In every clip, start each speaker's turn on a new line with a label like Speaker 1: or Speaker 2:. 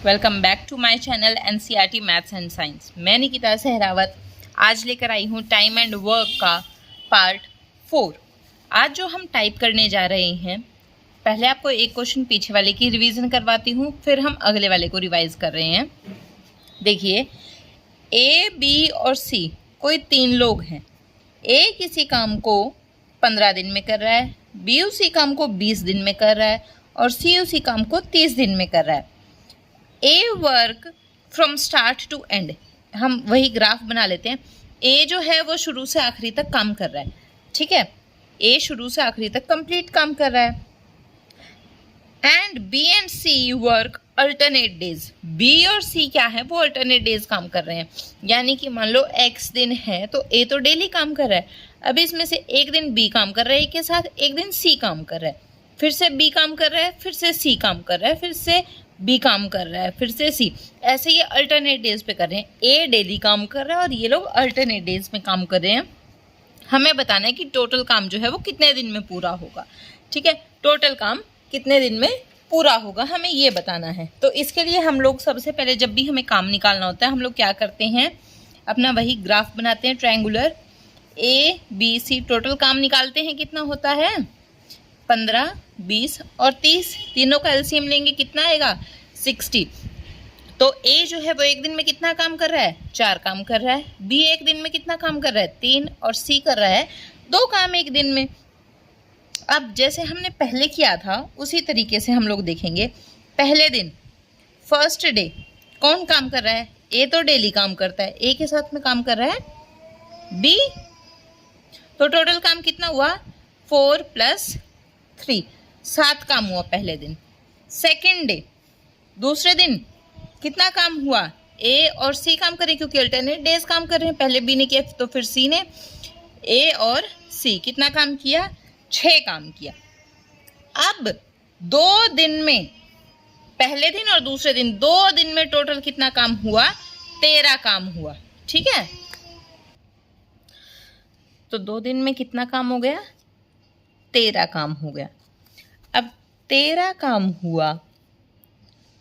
Speaker 1: Welcome back to my channel NCERT maths and science. मैं निकिता सहरावत आज लेकर आई हूँ टाइम एंड वर्क का पार्ट 4। आज जो हम टाइप करने जा रहे हैं, पहले आपको एक क्वेश्चन पीछे वाले की रिवीजन करवाती हूँ, फिर हम अगले वाले को रिवाइज कर रहे हैं। देखिए, ए, बी और सी कोई 3 लोग हैं। ए किसी काम को 15 दिन में कर रहा है, बी उसी काम को 20 दिन में कर रहा है और सी उसी काम को 30 दिन में कर रहा है। A work from start to end, हम वही ग्राफ बना लेते हैं। ए जो है वो शुरू से आखिरी तक काम कर रहा है, ठीक है। ए शुरू से आखिरी तक कंप्लीट काम कर रहा है। And B and C work alternate days, B और सी क्या है, वो अल्टरनेट डेज काम कर रहे हैं। यानी कि मान लो एक्स दिन है तो ए तो डेली काम कर रहा है। अब इसमें से एक दिन बी काम कर रहा है ए के साथ, एक दिन सी काम कर रहा है, फिर से बी काम कर रहा है, फिर से सी काम कर रहा है, फिर से बी काम कर रहा है, फिर से सी। ऐसे ये अल्टरनेट डेज पे कर रहे हैं। ए डेली काम कर रहा है और ये लोग अल्टरनेट डेज में काम कर रहे हैं। हमें बताना है कि टोटल काम जो है वो कितने दिन में पूरा होगा, ठीक है। टोटल काम कितने दिन में पूरा होगा, हमें ये बताना है। तो इसके लिए हम लोग सबसे पहले जब भी हमें काम निकालना होता है, हम लोग क्या करते हैं, अपना वही ग्राफ बनाते हैं triangular. A B C total काम निकालते हैं, कितना होता है 15, 20 और 30। तीनों का एलसीएम लेंगे, कितना आएगा 60। तो ए जो है वो एक दिन में कितना काम कर रहा है, 4 काम कर रहा है। बी एक दिन में कितना काम कर रहा है, 3। और सी कर रहा है 2 काम एक दिन में। अब जैसे हमने पहले किया था उसी तरीके से हम लोग देखेंगे। पहले दिन फर्स्ट डे कौन काम कर रहा है, ए तो डेली काम करता है, ए के साथ में काम कर रहा है बी। तो टोटल काम कितना हुआ 4 + 3, 7 काम हुआ पहले दिन। सेकेंड डे दूसरे दिन कितना काम हुआ, ए और सी काम करें क्योंकि अल्टरनेट डेज काम कर रहे हैं। पहले बी ने किया तो फिर सी ने। ए और सी कितना काम किया, 6 काम किया। अब 2 दिन में, पहले दिन और दूसरे दिन 2 दिन में टोटल कितना काम हुआ, 13 काम हुआ, ठीक है। तो 2 दिन में कितना काम हो गया, 13 काम हो गया। अब 13 काम हुआ,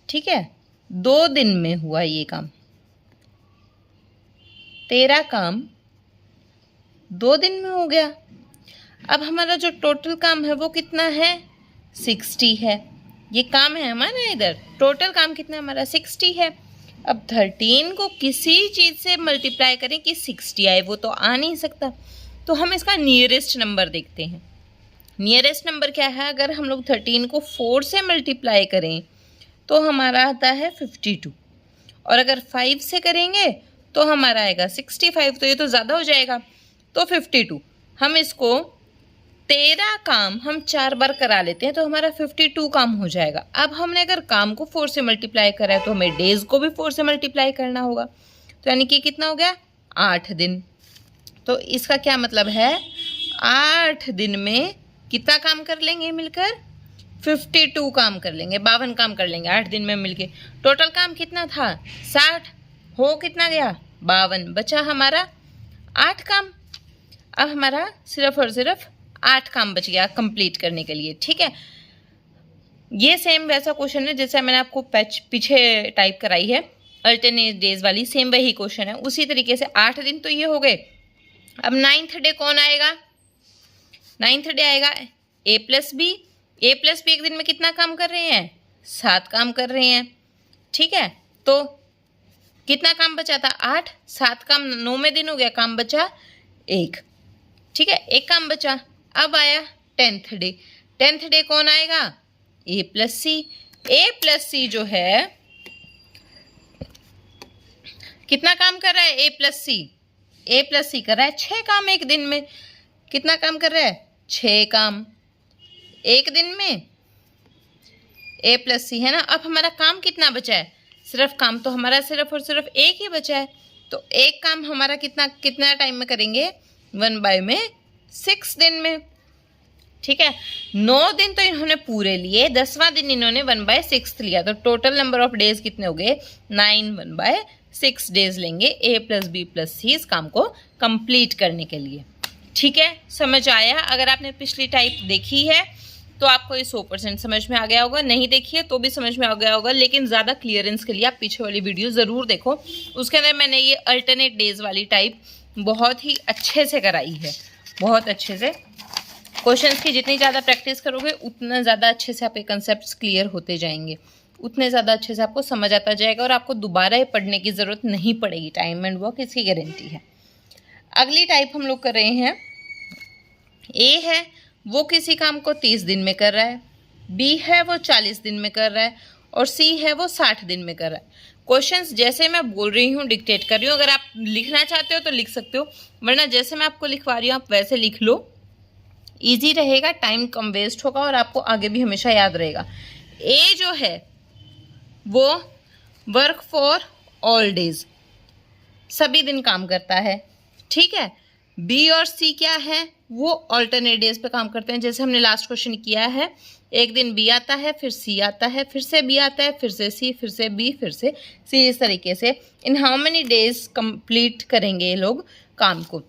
Speaker 1: ठीक है, 2 दिन में हुआ ये काम। 13 काम 2 दिन में हो गया। अब हमारा जो टोटल काम है वो कितना है, 60 है। ये काम है हमारा इधर, टोटल काम कितना हमारा 60 है। अब 13 को किसी चीज़ से मल्टीप्लाई करें कि 60 आए, वो तो आ नहीं सकता। तो हम इसका नियरेस्ट नंबर देखते हैं। नियरेस्ट नंबर क्या है, अगर हम लोग 13 को 4 से मल्टीप्लाई करें तो हमारा आता है 52, और अगर 5 से करेंगे तो हमारा आएगा 65। तो ये तो ज़्यादा हो जाएगा, तो 52। हम इसको 13 काम हम 4 बार करा लेते हैं तो हमारा 52 काम हो जाएगा। अब हमने अगर काम को 4 से मल्टीप्लाई करा है तो हमें डेज को भी 4 से मल्टीप्लाई करना होगा। तो यानी कि कितना हो गया, 8 दिन। तो इसका क्या मतलब है, 8 दिन में कितना काम कर लेंगे मिलकर, 52 काम कर लेंगे, 52 काम कर लेंगे 8 दिन में मिलके। टोटल काम कितना था 60, हो कितना गया 52, बचा हमारा 8 काम। अब हमारा सिर्फ और सिर्फ 8 काम बच गया कंप्लीट करने के लिए, ठीक है। ये सेम वैसा क्वेश्चन है जैसे मैंने आपको पीछे टाइप कराई है, अल्टरनेट डेज वाली, सेम वही क्वेश्चन है। उसी तरीके से 8 दिन तो ये हो गए। अब 9th डे कौन आएगा, 9th डे आएगा ए प्लस बी। ए प्लस बी एक दिन में कितना काम कर रहे हैं, 7 काम कर रहे हैं, ठीक है। तो कितना काम बचा था 8, 7 काम 9वें दिन हो गया, काम बचा 1, ठीक है, 1 काम बचा। अब आया 10th डे। 10th डे कौन आएगा, ए प्लस सी। ए प्लस सी जो है कितना काम कर रहा है, ए प्लस सी। ए प्लस सी कर रहा है 6 काम एक दिन में। कितना काम कर रहा है, 6 काम एक दिन में। ए प्लस सी है ना। अब हमारा काम कितना बचा है, सिर्फ काम तो हमारा सिर्फ और सिर्फ 1 ही बचा है। तो 1 काम हमारा कितना टाइम में करेंगे, 1/6 दिन में, ठीक है। 9 दिन तो इन्होंने पूरे लिए, 10वां दिन इन्होंने 1/6 लिया। तो टोटल नंबर ऑफ डेज कितने हो गए, 9 1/6 डेज लेंगे ए प्लस बी प्लस सी इस काम को कंप्लीट करने के लिए, ठीक है। समझ आया। अगर आपने पिछली टाइप देखी है तो आपको ये 100% समझ में आ गया होगा। नहीं देखिए तो भी समझ में आ गया होगा, लेकिन ज़्यादा क्लियरेंस के लिए आप पीछे वाली वीडियो ज़रूर देखो। उसके अंदर मैंने ये अल्टरनेट डेज वाली टाइप बहुत ही अच्छे से कराई है, बहुत अच्छे से। क्वेश्चंस की जितनी ज़्यादा प्रैक्टिस करोगे उतना ज़्यादा अच्छे से आपके कंसेप्ट क्लियर होते जाएंगे, उतने ज़्यादा अच्छे से आपको समझ आता जाएगा और आपको दोबारा ये पढ़ने की ज़रूरत नहीं पड़ेगी। टाइम एंड वर्क इसकी गारंटी है। अगली टाइप हम लोग कर रहे हैं, ए है वो किसी काम को 30 दिन में कर रहा है, बी है वो 40 दिन में कर रहा है और सी है वो 60 दिन में कर रहा है। क्वेश्चंस जैसे मैं बोल रही हूँ डिक्टेट कर रही हूँ, अगर आप लिखना चाहते हो तो लिख सकते हो, वरना जैसे मैं आपको लिखवा रही हूँ आप वैसे लिख लो, ईजी रहेगा, टाइम कम वेस्ट होगा और आपको आगे भी हमेशा याद रहेगा। ए जो है वो वर्क फॉर ऑल डेज, सभी दिन काम करता है, ठीक है। बी और सी क्या है, वो ऑल्टरनेट डेज पे काम करते हैं, जैसे हमने लास्ट क्वेश्चन किया है। एक दिन बी आता है, फिर सी आता है, फिर से बी आता है, फिर से सी, फिर से बी, फिर से सी, इस तरीके से in how many days complete करेंगे ये लोग काम को।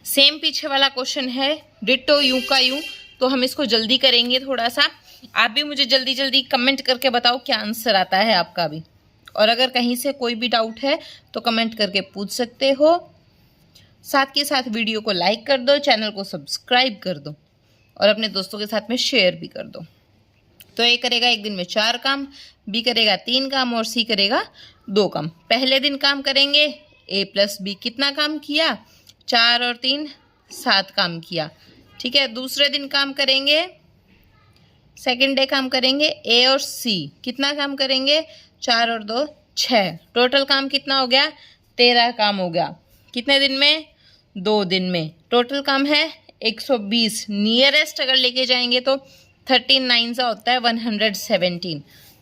Speaker 1: सेम पीछे वाला क्वेश्चन है, डिट्टो यूं का यूं, तो हम इसको जल्दी करेंगे थोड़ा सा। आप भी मुझे जल्दी जल्दी कमेंट करके बताओ क्या आंसर आता है आपका भी, और अगर कहीं से कोई भी डाउट है तो कमेंट करके पूछ सकते हो। साथ के साथ वीडियो को लाइक कर दो, चैनल को सब्सक्राइब कर दो और अपने दोस्तों के साथ में शेयर भी कर दो। तो ए करेगा एक दिन में 4 काम, बी करेगा 3 काम और सी करेगा 2 काम। पहले दिन काम करेंगे, ए प्लस बी कितना काम किया, 4 और 3 7 काम किया, ठीक है। दूसरे दिन काम करेंगे, सेकेंड डे काम करेंगे, ए और सी कितना काम करेंगे, 4 और 2 6, टोटल काम कितना हो गया, 13 काम हो गया। कितने दिन में, 2 दिन में। टोटल काम है 120, नियरेस्ट अगर लेके जाएंगे तो 13 9 सा होता है 117,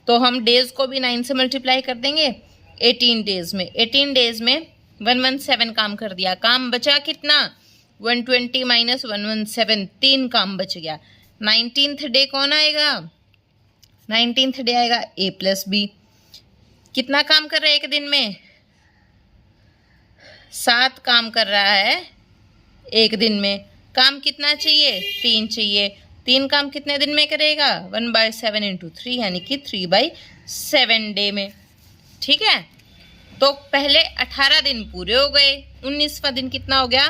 Speaker 1: तो हम डेज को भी 9 से मल्टीप्लाई कर देंगे 18 डेज में। 18 डेज में 117 काम कर दिया, काम बचा कितना, 120 माइनस 117, 3 काम बच गया। 19th डे कौन आएगा, 19th डे आएगा ए प्लस बी, कितना काम कर रहा है एक दिन में, 7 काम कर रहा है एक दिन में। काम कितना चाहिए, 3 चाहिए, 3 काम कितने दिन में करेगा, 1/7 × 3 यानी कि 3/7 डे में, ठीक है। तो पहले 18 दिन पूरे हो गए, 19वां दिन कितना हो गया,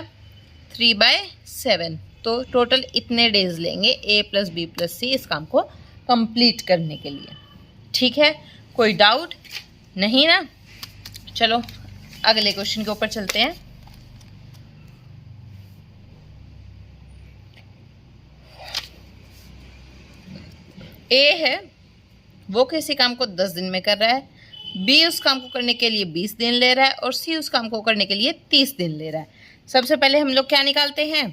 Speaker 1: 3/7, तो टोटल इतने डेज लेंगे ए प्लस बी प्लस सी इस काम को कंप्लीट करने के लिए, ठीक है। कोई डाउट नहीं ना, चलो अगले क्वेश्चन के ऊपर चलते हैं। ए है वो किसी काम को 10 दिन में कर रहा है, बी उस काम को करने के लिए 20 दिन ले रहा है और सी उस काम को करने के लिए 30 दिन ले रहा है। सबसे पहले हम लोग क्या निकालते हैं,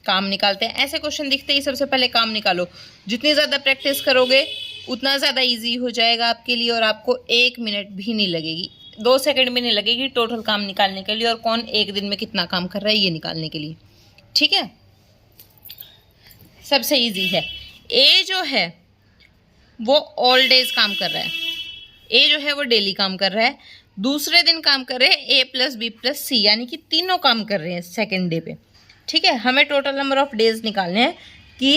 Speaker 1: काम निकालते हैं। ऐसे क्वेश्चन दिखते ही सबसे पहले काम निकालो, जितनी ज़्यादा प्रैक्टिस करोगे उतना ज़्यादा इजी हो जाएगा आपके लिए और आपको 1 मिनट भी नहीं लगेगी, 2 सेकंड भी नहीं लगेगी टोटल काम निकालने के लिए और कौन एक दिन में कितना काम कर रहा है ये निकालने के लिए, ठीक है। सबसे इजी है। ए जो है वो ऑल डेज काम कर रहा है, ए जो है वो डेली काम कर रहा है, दूसरे दिन काम कर रहे हैं ए प्लस बी प्लस सी, यानी कि तीनों काम कर रहे हैं सेकेंड डे पे, ठीक है। हमें टोटल नंबर ऑफ डेज निकालने हैं कि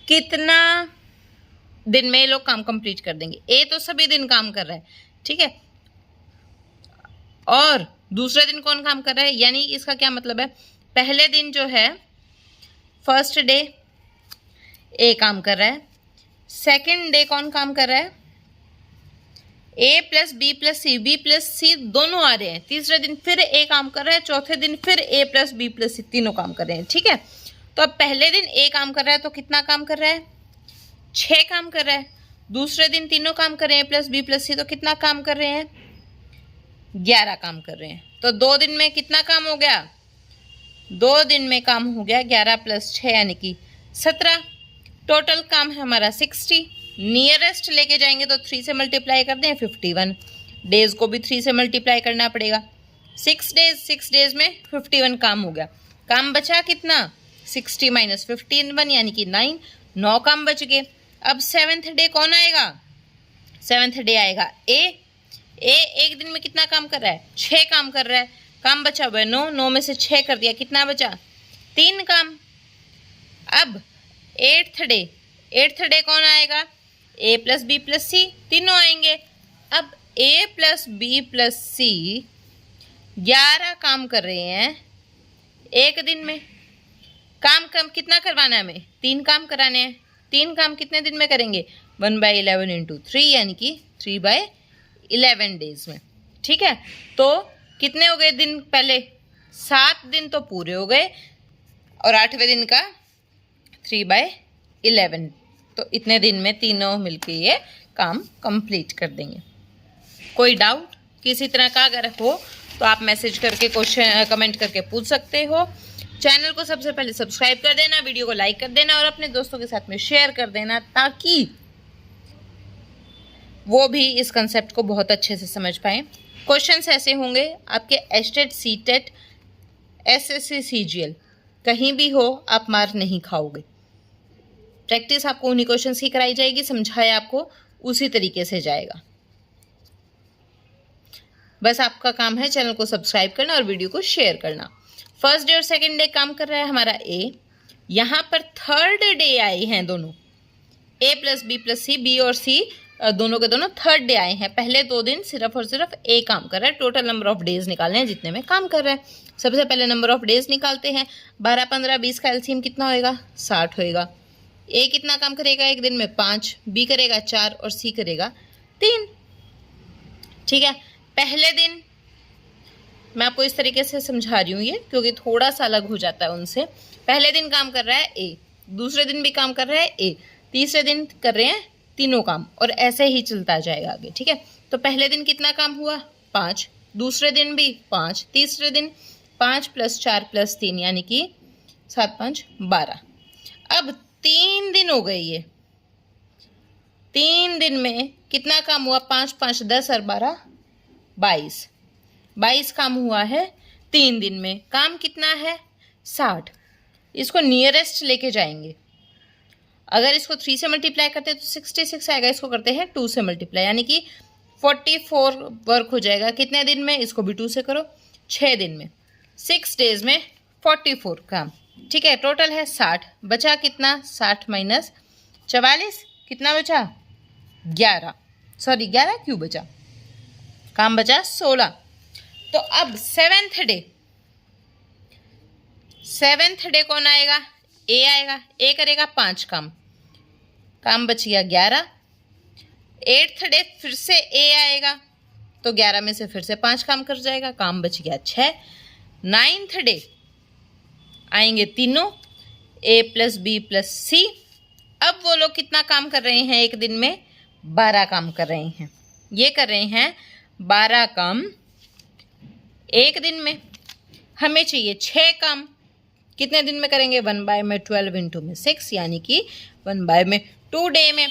Speaker 1: कितना दिन में ये लोग काम कंप्लीट कर देंगे। ए तो सभी दिन काम कर रहा है, ठीक है, और दूसरे दिन कौन काम कर रहा है, यानी इसका क्या मतलब है, पहले दिन जो है फर्स्ट डे ए काम कर रहा है, सेकेंड डे कौन काम कर रहा है, ए प्लस बी प्लस सी, बी प्लस सी दोनों आ रहे हैं, तीसरे दिन फिर ए काम कर रहा है, चौथे दिन फिर ए प्लस बी प्लस सी तीनों काम कर रहे हैं, ठीक है। तो अब पहले दिन ए काम कर रहा है तो कितना काम कर रहा है, 6 काम कर रहा है, दूसरे दिन तीनों काम कर रहे हैं प्लस बी प्लस सी, तो कितना काम कर रहे हैं, 11 काम कर रहे हैं। तो 2 दिन में कितना काम हो गया, 2 दिन में काम हो गया 11 + 6 यानी कि 17, टोटल काम है हमारा 60। नियरेस्ट लेके जाएंगे तो 3 से मल्टीप्लाई कर दें 51, डेज को भी 3 से मल्टीप्लाई करना पड़ेगा, 6 डेज में 51 काम हो गया। काम बचा कितना, 60 - 51 यानी कि 9 काम बच गए। अब 7th डे कौन आएगा, 7th डे आएगा ए एक दिन में कितना काम कर रहा है, 6 काम कर रहा है, काम बचा हुआ है 9 में से 6 कर दिया, कितना बचा, 3 काम। अब 8th डे 8th डे कौन आएगा? a प्लस बी प्लस सी, तीनों आएंगे। अब a प्लस बी प्लस सी 11 काम कर रहे हैं एक दिन में। काम कम कितना करवाना है हमें? 3 काम कराने हैं। 3 काम कितने दिन में करेंगे? 1/11 इंटू 3 यानी कि 3/11 डेज में। ठीक है, तो कितने हो गए दिन? पहले 7 दिन तो पूरे हो गए और 8वें दिन का 3/11, तो इतने दिन में तीनों मिलके ये काम कंप्लीट कर देंगे। कोई डाउट किसी तरह का अगर हो तो आप मैसेज करके क्वेश्चन कमेंट करके पूछ सकते हो। चैनल को सबसे पहले सब्सक्राइब कर देना, वीडियो को लाइक कर देना और अपने दोस्तों के साथ में शेयर कर देना ताकि वो भी इस कंसेप्ट को बहुत अच्छे से समझ पाएँ। क्वेश्चंस ऐसे होंगे आपके एस्टेट, सीटेट, एसएससी, सीजीएल कहीं भी हो आप मार नहीं खाओगे। प्रैक्टिस आपको उन्हीं क्वेश्चंस की कराई जाएगी, समझाया आपको उसी तरीके से जाएगा। बस आपका काम है चैनल को सब्सक्राइब करना और वीडियो को शेयर करना। फर्स्ट डे और सेकंड डे काम कर रहा है हमारा ए। यहाँ पर थर्ड डे आए हैं दोनों, ए प्लस बी प्लस सी, बी और सी दोनों के दोनों थर्ड डे आए हैं। पहले 2 दिन सिर्फ और सिर्फ ए काम कर रहा है। टोटल नंबर ऑफ डेज निकालने हैं जितने में काम कर रहा है। सबसे पहले नंबर ऑफ डेज निकालते हैं। 12, 15, 20 का एलसीएम कितना होएगा? 60 होएगा। ए कितना काम करेगा एक दिन में? 5, बी करेगा 4 और सी करेगा 3। ठीक है, पहले दिन मैं आपको इस तरीके से समझा रही हूँ ये क्योंकि थोड़ा सा अलग हो जाता है उनसे। पहले दिन काम कर रहा है ए, दूसरे दिन भी काम कर रहा है ए, तीसरे दिन कर रहे हैं तीनों काम और ऐसे ही चलता जाएगा आगे। ठीक है, तो पहले दिन कितना काम हुआ? 5, दूसरे दिन भी 5, तीसरे दिन 5 + 4 + 3 यानी कि 7, 5, 12। अब 3 दिन हो गए ये। 3 दिन में कितना काम हुआ? 5, 5, 10 और 12, 22। 22 काम हुआ है 3 दिन में। काम कितना है? 60। इसको नियरेस्ट लेके जाएंगे। अगर इसको 3 से मल्टीप्लाई करते हैं तो 66 आएगा। इसको करते हैं 2 से मल्टीप्लाई यानी कि 44 वर्क हो जाएगा। कितने दिन में? इसको भी 2 से करो, 6 दिन में। 6 डेज में 44 काम। ठीक है, टोटल है 60। बचा कितना? 60 - 44 कितना बचा? 11। सॉरी 11 क्यों बचा? काम बचा 16। तो अब 7th डे कौन आएगा? ए आएगा। ए करेगा 5 काम, काम बच गया 11। 8th डे फिर से ए आएगा तो 11 में से फिर से 5 काम कर जाएगा, काम बच गया 6। 9th डे आएंगे तीनों, ए प्लस बी प्लस सी। अब वो लोग कितना काम कर रहे हैं एक दिन में? 12 काम कर रहे हैं। ये कर रहे हैं 12 काम एक दिन में। हमें चाहिए 6 काम। कितने दिन में करेंगे? 1/12 इंटू में 6 यानी कि 1/2 डे में।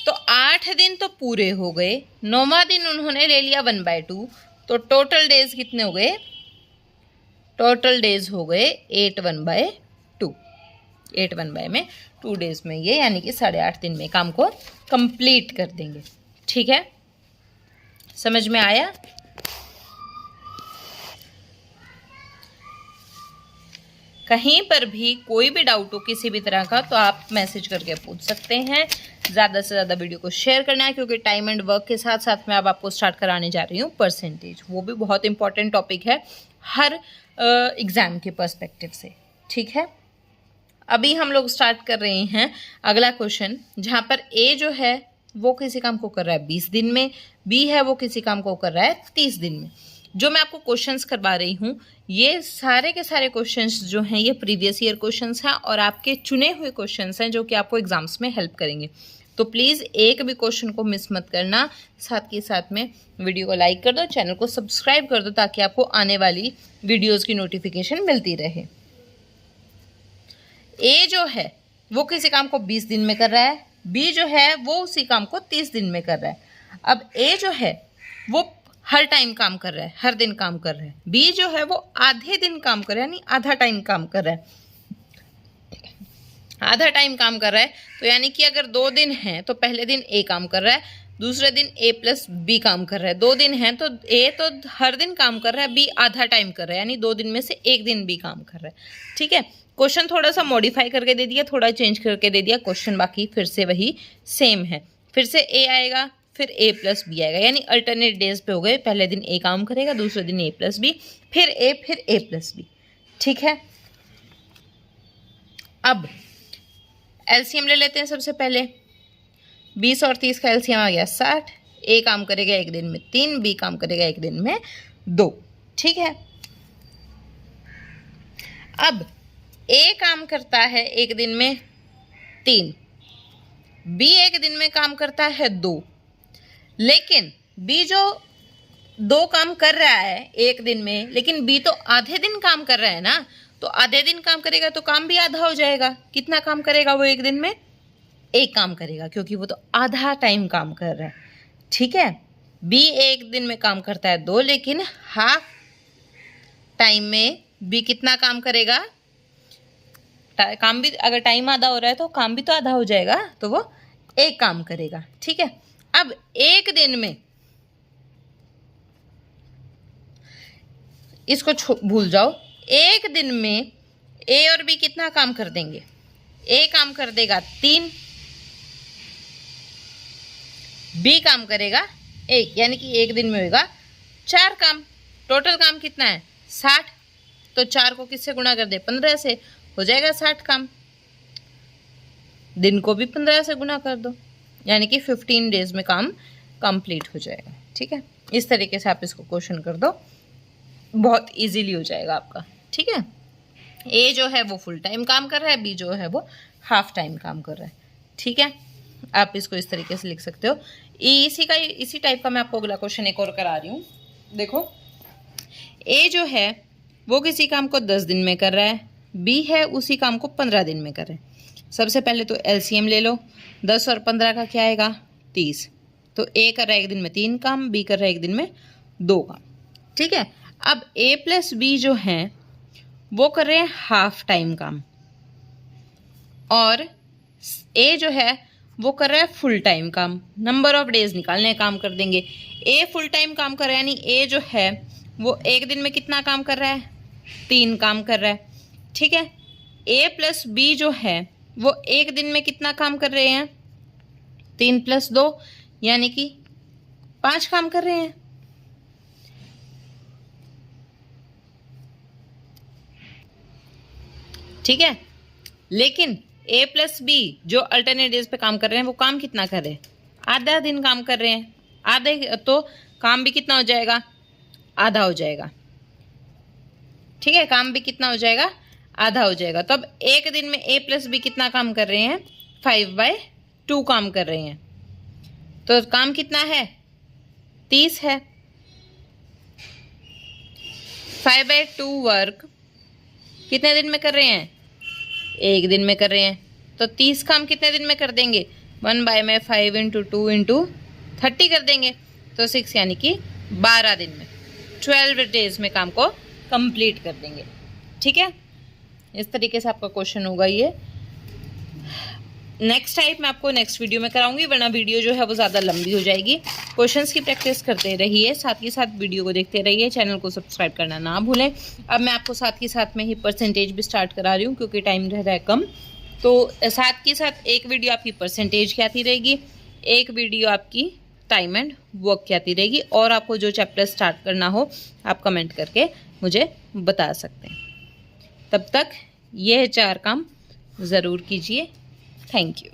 Speaker 1: तो 8 दिन तो पूरे हो गए, 9वां दिन उन्होंने ले लिया 1/2। तो टोटल डेज कितने हो गए? टोटल डेज हो गए 8 1/2। 8 1/2 डेज में ये यानी कि 8.5 दिन में काम को कंप्लीट कर देंगे। ठीक है, समझ में आया? कहीं पर भी कोई भी डाउट हो किसी भी तरह का तो आप मैसेज करके पूछ सकते हैं। ज़्यादा से ज़्यादा वीडियो को शेयर करना है क्योंकि टाइम एंड वर्क के साथ साथ मैं अब आपको स्टार्ट कराने जा रही हूँ परसेंटेज। वो भी बहुत इंपॉर्टेंट टॉपिक है हर एग्ज़ाम के पर्सपेक्टिव से। ठीक है, अभी हम लोग स्टार्ट कर रहे हैं अगला क्वेश्चन, जहाँ पर ए जो है वो किसी काम को कर रहा है 20 दिन में, बी है वो किसी काम को कर रहा है 30 दिन में। जो मैं आपको क्वेश्चंस करवा रही हूँ ये सारे के सारे क्वेश्चंस जो हैं ये प्रीवियस ईयर क्वेश्चंस हैं और आपके चुने हुए क्वेश्चंस हैं जो कि आपको एग्जाम्स में हेल्प करेंगे। तो प्लीज़ एक भी क्वेश्चन को मिस मत करना। साथ के साथ में वीडियो को लाइक कर दो, चैनल को सब्सक्राइब कर दो ताकि आपको आने वाली वीडियोज़ की नोटिफिकेशन मिलती रहे। ए जो है वो किसी काम को 20 दिन में कर रहा है, बी जो है वो उसी काम को 30 दिन में कर रहा है। अब ए जो है वो हर टाइम काम कर रहा है, हर दिन काम कर रहा है। बी जो है वो आधे दिन काम कर रहा है यानी आधा टाइम काम कर रहा है। आधा टाइम काम कर रहा है तो यानी कि अगर 2 दिन हैं तो पहले दिन ए काम कर रहा है, दूसरे दिन ए प्लस बी काम कर रहा है। 2 दिन हैं तो ए तो हर दिन काम कर रहा है, बी आधा टाइम कर रहा है यानी 2 दिन में से 1 दिन बी काम कर रहा है। ठीक है, क्वेश्चन थोड़ा सा मॉडिफाई करके दे दिया, थोड़ा चेंज करके दे दिया, क्वेश्चन बाकी फिर से वही सेम है। फिर से ए आएगा, फिर ए प्लस बी आएगा, यानी अल्टरनेट डेज पे हो गए। पहले दिन ए काम करेगा, दूसरे दिन ए प्लस बी, फिर ए प्लस बी। ठीक है, अब एलसीएम ले लेते हैं। सबसे पहले 20 और 30 का एलसीएम आ गया 60। ए काम करेगा एक दिन में 3, बी काम करेगा एक दिन में 2। ठीक है, अब ए काम करता है एक दिन में 3, बी एक दिन में काम करता है 2। लेकिन बी जो 2 काम कर रहा है एक दिन में, लेकिन बी तो आधे दिन काम कर रहा है ना, तो आधे दिन काम करेगा तो काम भी आधा हो जाएगा। कितना काम करेगा वो एक दिन में? 1 काम करेगा, क्योंकि वो तो आधा टाइम काम कर रहा है। ठीक है, बी एक दिन में काम करता है 2, लेकिन हाफ टाइम में बी कितना काम करेगा? काम भी, अगर टाइम आधा हो रहा है तो काम भी तो आधा हो जाएगा, तो वो 1 काम करेगा। ठीक है, अब एक दिन में, इसको भूल जाओ, एक दिन में ए और बी कितना काम कर देंगे? ए काम कर देगा 3, बी काम करेगा 1, यानी कि एक दिन में होगा 4 काम। टोटल काम कितना है? 60। तो 4 को किससे गुणा कर दे? 15 से, हो जाएगा 60 काम। दिन को भी 15 से गुणा कर दो, यानी कि 15 डेज में काम कंप्लीट हो जाएगा। ठीक है, इस तरीके से आप इसको क्वेश्चन कर दो, बहुत इजीली हो जाएगा आपका। ठीक है, ए जो है वो फुल टाइम काम कर रहा है, बी जो है वो हाफ टाइम काम कर रहा है। ठीक है, आप इसको इस तरीके से लिख सकते हो। इसी टाइप का मैं आपको अगला क्वेश्चन एक और करा रही हूँ। देखो, ए जो है वो किसी काम को 10 दिन में कर रहा है, बी है उसी काम को 15 दिन में कर रहा है। सबसे पहले तो एलसीएम ले लो, 10 और 15 का क्या आएगा? 30। तो ए कर रहा है एक दिन में 3 काम, बी कर रहा है एक दिन में 2 काम। ठीक है, अब ए प्लस बी जो है वो कर रहे हैं हाफ टाइम काम, और ए जो है वो कर रहा है फुल टाइम काम। नंबर ऑफ डेज निकालने काम कर देंगे। ए फुल टाइम काम कर रहा है, यानी ए जो है वो एक दिन में कितना काम कर रहा है? 3 काम कर रहा है। ठीक है, ए प्लस बी जो है वो एक दिन में कितना काम कर रहे हैं? 3 + 2, यानी कि 5 काम कर रहे हैं। ठीक है, लेकिन ए प्लस बी जो अल्टरनेट डेज पे काम कर रहे हैं वो काम कितना कर रहे हैं? आधा दिन काम कर रहे हैं। आधे तो काम भी कितना हो जाएगा? आधा हो जाएगा। ठीक है, काम भी कितना हो जाएगा? आधा हो जाएगा। तो अब एक दिन में ए प्लस बी कितना काम कर रहे हैं? 5/2 काम कर रहे हैं। तो काम कितना है? 30 है। 5/2 वर्क कितने दिन में कर रहे हैं? एक दिन में कर रहे हैं। तो 30 काम कितने दिन में कर देंगे? 1/5 × 2 × 30 कर देंगे, तो 6, यानी कि 12 दिन में, 12 डेज में काम को कंप्लीट कर देंगे। ठीक है, इस तरीके से आपका क्वेश्चन होगा ये। नेक्स्ट टाइप मैं आपको नेक्स्ट वीडियो में कराऊंगी, वरना वीडियो जो है वो ज़्यादा लंबी हो जाएगी। क्वेश्चंस की प्रैक्टिस करते रहिए, साथ ही साथ वीडियो को देखते रहिए, चैनल को सब्सक्राइब करना ना भूलें। अब मैं आपको साथ ही साथ में ही परसेंटेज भी स्टार्ट करा रही हूँ, क्योंकि टाइम रह रहा है कम। तो साथ के साथ एक वीडियो आपकी परसेंटेज की आती रहेगी, एक वीडियो आपकी टाइम एंड वर्क की आती रहेगी, और आपको जो चैप्टर स्टार्ट करना हो आप कमेंट करके मुझे बता सकते हैं। तब तक ये 4 काम ज़रूर कीजिए। Thank you.